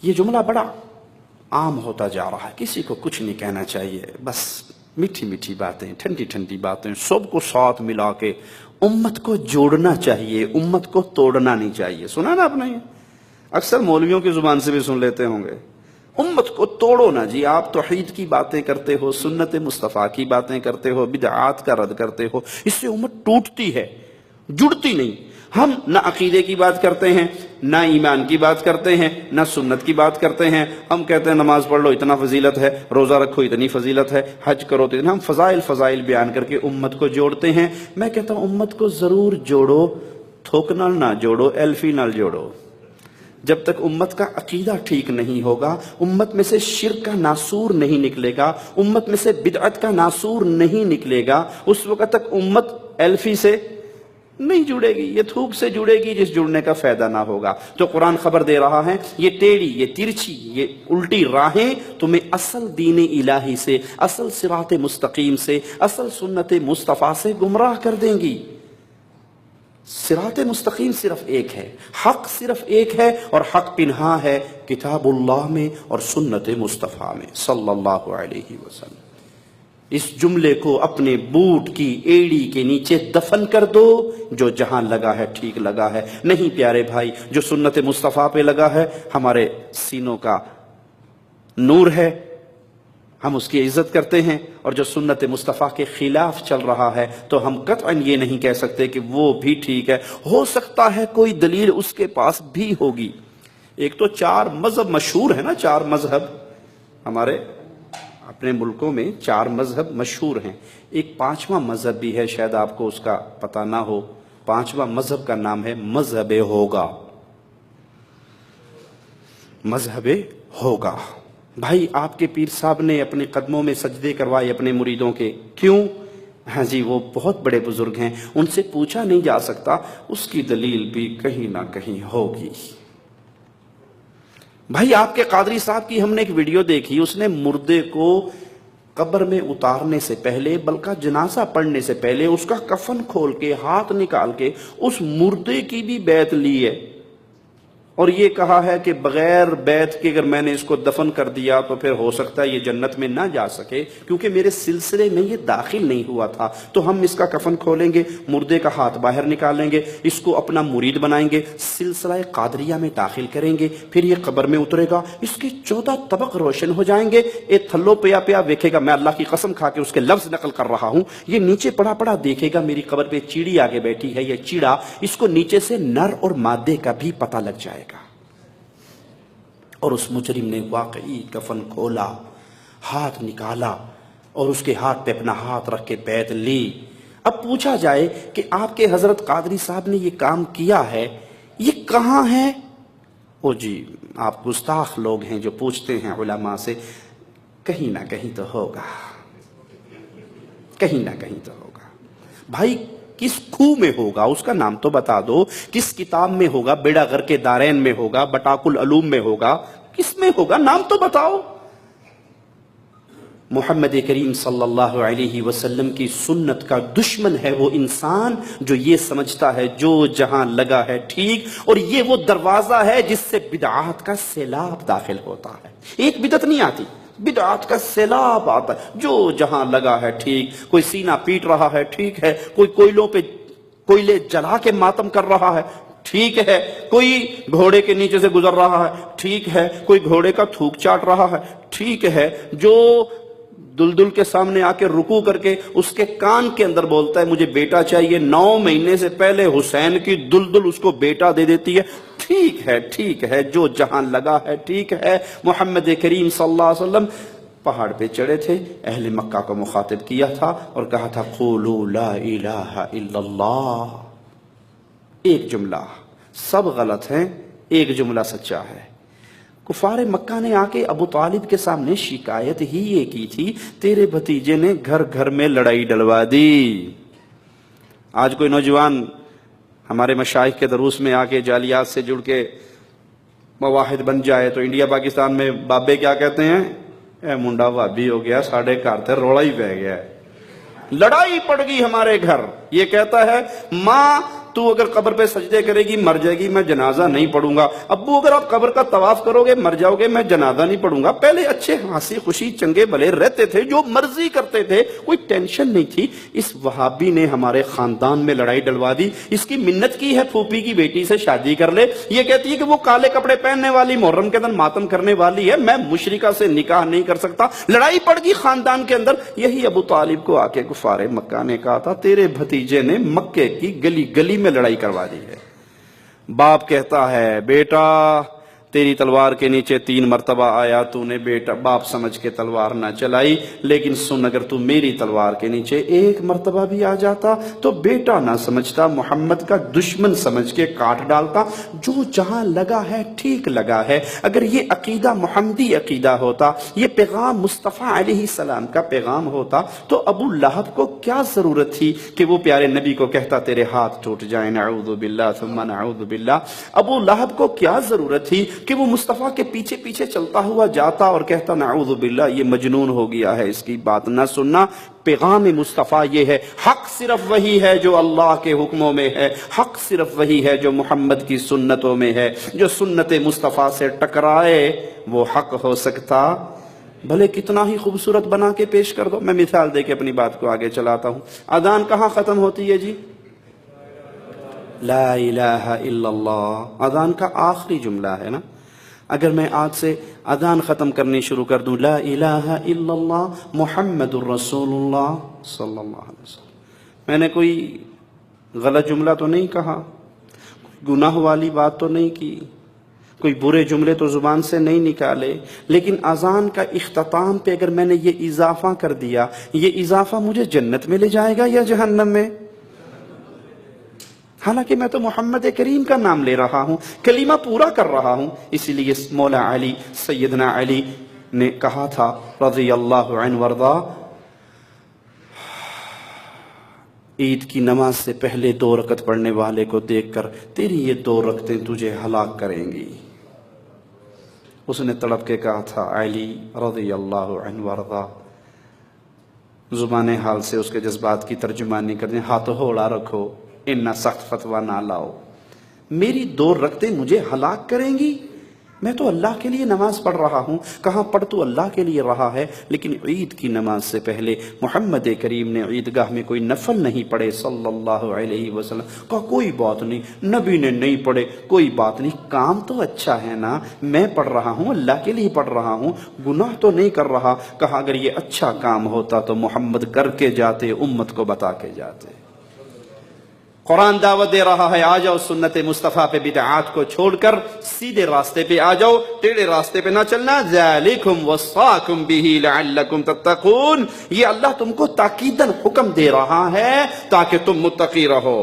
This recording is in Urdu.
یہ جملہ بڑا عام ہوتا جا رہا ہے، کسی کو کچھ نہیں کہنا چاہیے، بس میٹھی میٹھی باتیں، ٹھنڈی ٹھنڈی باتیں، سب کو ساتھ ملا کے امت کو جوڑنا چاہیے، امت کو توڑنا نہیں چاہیے۔ سنا نا آپ نے؟ اکثر مولویوں کی زبان سے بھی سن لیتے ہوں گے، امت کو توڑو نا جی۔ آپ توحید کی باتیں کرتے ہو، سنت مصطفیٰ کی باتیں کرتے ہو، بدعات کا رد کرتے ہو، اس سے امت ٹوٹتی ہے، جڑتی نہیں۔ ہم نہ عقیدے کی بات کرتے ہیں، نہ ایمان کی بات کرتے ہیں، نہ سنت کی بات کرتے ہیں۔ ہم کہتے ہیں نماز پڑھ لو اتنا فضیلت ہے، روزہ رکھو اتنی فضیلت ہے، حج کرو تو اتنا۔ ہم فضائل بیان کر کے امت کو جوڑتے ہیں۔ میں کہتا ہوں امت کو ضرور جوڑو، تھوکنال نہ جوڑو، ایلفی نال جوڑو۔ جب تک امت کا عقیدہ ٹھیک نہیں ہوگا، امت میں سے شرک کا ناسور نہیں نکلے گا، امت میں سے بدعت کا ناسور نہیں نکلے گا، اس وقت تک امت ایلفی سے نہیں جڑے گی، یہ تھوک سے جڑے گی جس جڑنے کا فائدہ نہ ہوگا۔ تو قرآن خبر دے رہا ہے، یہ ٹیڑھی، یہ ترچھی، یہ الٹی راہیں تمہیں اصل دین الہی سے، اصل صراط مستقیم سے، اصل سنت مصطفیٰ سے گمراہ کر دیں گی۔ صراط مستقیم صرف ایک ہے، حق صرف ایک ہے، اور حق پنہا ہے کتاب اللہ میں اور سنت مصطفیٰ میں صلی اللہ علیہ وسلم۔ اس جملے کو اپنے بوٹ کی ایڑی کے نیچے دفن کر دو، جو جہاں لگا ہے ٹھیک لگا ہے۔ نہیں پیارے بھائی، جو سنت مصطفیٰ پہ لگا ہے ہمارے سینوں کا نور ہے، ہم اس کی عزت کرتے ہیں، اور جو سنت مصطفیٰ کے خلاف چل رہا ہے تو ہم قطعاً یہ نہیں کہہ سکتے کہ وہ بھی ٹھیک ہے۔ ہو سکتا ہے کوئی دلیل اس کے پاس بھی ہوگی۔ ایک تو 4 مذہب مشہور ہے نا، 4 مذہب ہمارے اپنے ملکوں میں 4 مذہب مشہور ہیں۔ ایک 5واں مذہب بھی ہے، شاید آپ کو اس کا پتہ نہ ہو۔ 5واں مذہب کا نام ہے مذہب ہوگا۔ مذہب ہوگا۔ بھائی آپ کے پیر صاحب نے اپنے قدموں میں سجدے کروائے اپنے مریدوں کے، کیوں؟ ہاں جی، وہ بہت بڑے بزرگ ہیں، ان سے پوچھا نہیں جا سکتا، اس کی دلیل بھی کہیں نہ کہیں ہوگی۔ بھائی آپ کے قادری صاحب کی ہم نے ایک ویڈیو دیکھی، اس نے مردے کو قبر میں اتارنے سے پہلے، بلکہ جنازہ پڑھنے سے پہلے، اس کا کفن کھول کے ہاتھ نکال کے اس مردے کی بھی بیعت لی ہے، اور یہ کہا ہے کہ بغیر بیعت کے اگر میں نے اس کو دفن کر دیا تو پھر ہو سکتا ہے یہ جنت میں نہ جا سکے، کیونکہ میرے سلسلے میں یہ داخل نہیں ہوا تھا۔ تو ہم اس کا کفن کھولیں گے، مردے کا ہاتھ باہر نکالیں گے، اس کو اپنا مرید بنائیں گے، سلسلہ قادریہ میں داخل کریں گے، پھر یہ قبر میں اترے گا، اس کے 14 طبق روشن ہو جائیں گے، ایک تھلو پیا پیا دیکھے گا، میں اللہ کی قسم کھا کے اس کے لفظ نقل کر رہا ہوں، یہ نیچے پڑا پڑا دیکھے گا میری قبر پہ چیڑی آگے بیٹھی ہے، یہ چیڑا، اس کو نیچے سے نر اور مادے کا بھی پتہ لگ جائے گا۔ اور اس مجرم نے واقعی کفن کھولا، ہاتھ نکالا، اور اس کے ہاتھ پہ اپنا ہاتھ رکھ کے بیعت لی۔ اب پوچھا جائے کہ آپ کے حضرت قادری صاحب نے یہ کام کیا ہے، یہ کہاں ہے؟ او جی، آپ گستاخ لوگ ہیں جو پوچھتے ہیں علماء سے، کہیں نہ کہیں تو ہوگا، کہیں نہ کہیں تو ہوگا۔ بھائی کس خو میں ہوگا اس کا نام تو بتا دو، کس کتاب میں ہوگا؟ بیڑا غر کے دارین میں ہوگا، بٹاک العلوم میں ہوگا، کس میں ہوگا؟ نام تو بتاؤ۔ محمد کریم صلی اللہ علیہ وسلم کی سنت کا دشمن ہے وہ انسان جو یہ سمجھتا ہے جو جہاں لگا ہے ٹھیک، اور یہ وہ دروازہ ہے جس سے بدعات کا سیلاب داخل ہوتا ہے۔ ایک بدعت نہیں آتی، بدعات کا سیلاب آتا ہے، جو جہاں لگا ہے ٹھیک۔ کوئی سینہ پیٹ رہا ہے، ٹھیک ہے، کوئی کوئلوں پہ کوئلے جلا کے ماتم کر رہا ہے، ٹھیک ہے، کوئی گھوڑے کے نیچے سے گزر رہا ہے، ٹھیک ہے، کوئی گھوڑے کا تھوک چاٹ رہا ہے، ٹھیک ہے، جو دلدل کے سامنے آ کے رکوع کر کے اس کے کان کے اندر بولتا ہے مجھے بیٹا چاہیے، 9 مہینے سے پہلے حسین کی دلدل اس کو بیٹا دے دیتی ہے، ٹھیک ہے، جو جہاں لگا ہے ٹھیک ہے۔ محمد کریم صلی اللہ علیہ وسلم پہاڑ پہ چڑھے تھے، اہل مکہ کو مخاطب کیا تھا اور کہا تھا قولوا لا الہ الا اللہ۔ ایک جملہ، سب غلط ہیں، ایک جملہ سچا ہے۔ کفار مکہ نے آ کے ابو طالب کے سامنے شکایت ہی یہ کی تھی، تیرے بھتیجے نے گھر گھر میں لڑائی ڈلوا دی۔ آج کوئی نوجوان ہمارے مشائخ کے دروس میں آ کے جالیات سے جڑ کے مواحد بن جائے تو انڈیا پاکستان میں بابے کیا کہتے ہیں؟ اے منڈا وابی ہو گیا، ساڑھے گھر تھے روڑا ہی پہ گیا ہے، لڑائی پڑ گئی ہمارے گھر۔ یہ کہتا ہے ماں تو اگر قبر پہ سجدے کرے گی مر جائے گی، میں جنازہ نہیں پڑھوں گا۔ ابو اگر آپ قبر کا طواف کرو گے مر جاؤ گے، میں جنازہ نہیں پڑھوں گا۔ پہلے اچھے ہنسی خوشی چنگے بھلے رہتے تھے، جو مرضی کرتے تھے، کوئی ٹینشن نہیں تھی۔ اس وہابی نے ہمارے خاندان میں لڑائی ڈلوا دی۔ اس کی منت کی ہے پھوپھی کی بیٹی سے شادی کر لے، یہ کہتی ہے کہ وہ کالے کپڑے پہننے والی، محرم کے دن ماتم کرنے والی ہے، میں مشرکہ سے نکاح نہیں کر سکتا۔ لڑائی پڑ گئی خاندان کے اندر۔ یہی ابو طالب کو آ کے کفار مکہ نے کہا تھا تیرے بھتیجے نے مکے کی گلی گلی میں لڑائی کروا دی ہے۔ باپ کہتا ہے بیٹا تیری تلوار کے نیچے 3 مرتبہ آیا، تو نے بیٹا باپ سمجھ کے تلوار نہ چلائی، لیکن سن اگر تو میری تلوار کے نیچے 1 مرتبہ بھی آ جاتا تو بیٹا نہ سمجھتا، محمد کا دشمن سمجھ کے کاٹ ڈالتا۔ جو جہاں لگا ہے ٹھیک لگا ہے۔ اگر یہ عقیدہ محمدی عقیدہ ہوتا، یہ پیغام مصطفیٰ علیہ السلام کا پیغام ہوتا، تو ابو لہب کو کیا ضرورت تھی کہ وہ پیارے نبی کو کہتا تیرے ہاتھ ٹوٹ جائیں، نعوذ باللہ ثم نعوذ باللہ۔ ابو لہب کو کیا ضرورت تھی کہ وہ مصطفیٰ کے پیچھے پیچھے چلتا ہوا جاتا اور کہتا نعوذ باللہ یہ مجنون ہو گیا ہے، اس کی بات نہ سننا۔ پیغام مصطفیٰ یہ ہے، حق صرف وہی ہے جو اللہ کے حکموں میں ہے، حق صرف وہی ہے جو محمد کی سنتوں میں ہے۔ جو سنت مصطفیٰ سے ٹکرائے وہ حق ہو سکتا بھلے کتنا ہی خوبصورت بنا کے پیش کر دو۔ میں مثال دے کے اپنی بات کو آگے چلاتا ہوں۔ اذان کہاں ختم ہوتی ہے جی؟ لا الہ الا اللہ، اذان کا آخری جملہ ہے نا۔ اگر میں آج سے اذان ختم کرنی شروع کر دوں لا الہ الا اللہ محمد الرسول اللہ صلی اللہ علیہ وسلم، میں نے کوئی غلط جملہ تو نہیں کہا، گناہ والی بات تو نہیں کی، کوئی برے جملے تو زبان سے نہیں نکالے، لیکن اذان کا اختتام پہ اگر میں نے یہ اضافہ کر دیا، یہ اضافہ مجھے جنت میں لے جائے گا یا جہنم میں؟ حالانکہ میں تو محمد کریم کا نام لے رہا ہوں، کلمہ پورا کر رہا ہوں۔ اسی لیے مولا علی سیدنا علی نے کہا تھا رضی اللہ عنہ وارضا، عید کی نماز سے پہلے 2 رکعت پڑھنے والے کو دیکھ کر تیری یہ 2 رکعتیں تجھے ہلاک کریں گی۔ اس نے تڑپ کے کہا تھا علی رضی اللہ عنہ وارضا، زبان حال سے اس کے جذبات کی ترجمانی کرنے، ہاتھ ہوڑا رکھو، اتنا سخت فتویٰ نہ لاؤ، میری 2 رکعتیں مجھے ہلاک کریں گی؟ میں تو اللہ کے لیے نماز پڑھ رہا ہوں۔ کہاں پڑھ تو اللہ کے لیے رہا ہے، لیکن عید کی نماز سے پہلے محمد کریم نے عیدگاہ میں کوئی نفل نہیں پڑھے صلی اللہ علیہ وسلم۔ کہا کوئی بات نہیں، نبی نے نہیں پڑھے کوئی بات نہیں، کام تو اچھا ہے نا، میں پڑھ رہا ہوں اللہ کے لیے پڑھ رہا ہوں، گناہ تو نہیں کر رہا۔ کہا اگر یہ اچھا کام ہوتا تو محمد کر کے جاتے، امت کو بتا کے جاتے۔ قرآن دعوت دے رہا ہے آ جاؤ سنت مصطفیٰ پہ بدعات کو چھوڑ کر سیدھے راستے پہ آ جاؤ، ٹیڑھے راستے پہ نہ چلنا۔ ذالکم وصاکم بہ لعلکم تتقون، یہ اللہ تم کو تاکیداً حکم دے رہا ہے تاکہ تم متقی رہو۔